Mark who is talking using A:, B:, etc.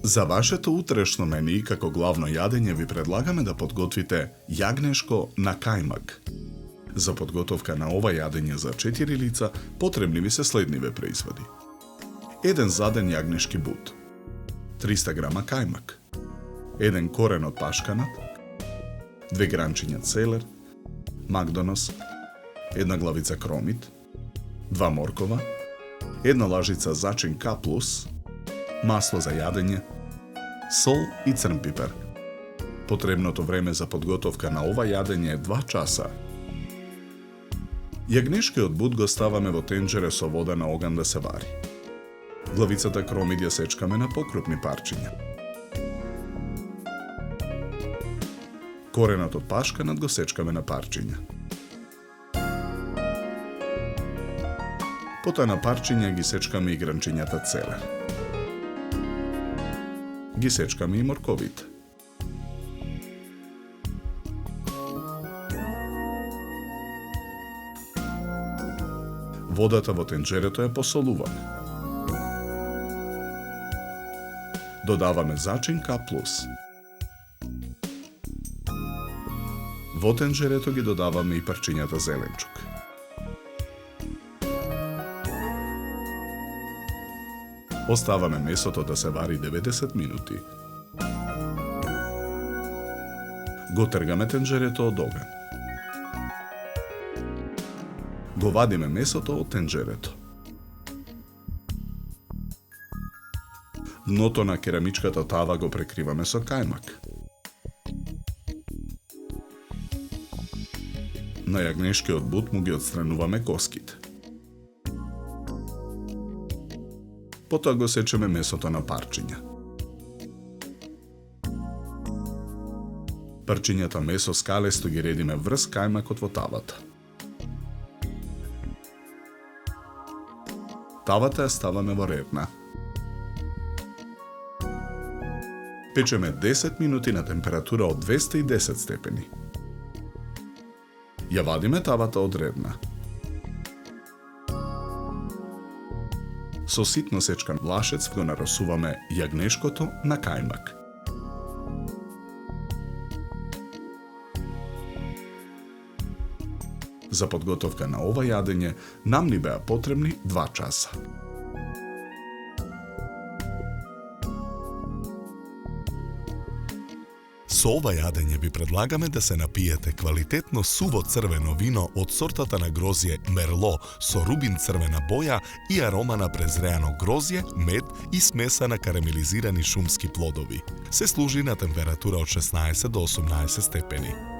A: За вашето утрешно мени како главно јадење ви предлагаме да подготвите јагнешко на кајмак. За подготовка на ова јадење за 4 лица потребни ви се следниве производи. 1 заден јагнешки бут, 300 грама кајмак, 1 корен од пашканат, 2 гранчиња целер, макдонос, 1 главица кромит, 2 моркова, 1 лажица зачин К+, масло за јадење, сол и црн пипер. Потребното време за подготовка на ова јадење е 2 часа. Јагнешкиот бут го ставаме во тенџере со вода на оган да се вари. Главицата кромит ја сечкаме на покрупни парчиња. Коренот од пашканат го сечкаме на парчиња. Потоа на парчиња ги сечкаме и гранчињата целер. Ги сечкаме и морковите. Водата во тенџерето ја посолуваме. Додаваме зачин К+. Во тенџерето ги додаваме и парчињата зеленчук. Оставаме месото да се вари 90 минути. Го тргаме тенџерето од оган. Го вадиме месото од тенџерето. Дното на керамичката тава го прекриваме со кајмак. На јагнешкиот бут му ги отстрануваме коските. Потоа го сечеме месото на парчиња. Парчињата месо скалесто ги редиме врз кајмакот во тавата. Тавата ја ставаме во редна. Печеме 10 минути на температура од 210 степени. Ја вадиме тавата од редна. Со ситно сечкан лашец го нарасуваме јагнешкото на кајмак. За подготовка на ова јадење нам ни беа потребни 2 часа.
B: Со ова јадење ви предлагаме да се напиете квалитетно суво црвено вино од сортата на грозје Мерло со рубин црвена боја и арома на презреано грозје, мед и смеса на карамелизирани шумски плодови. Се служи на температура од 16 до 18 степени.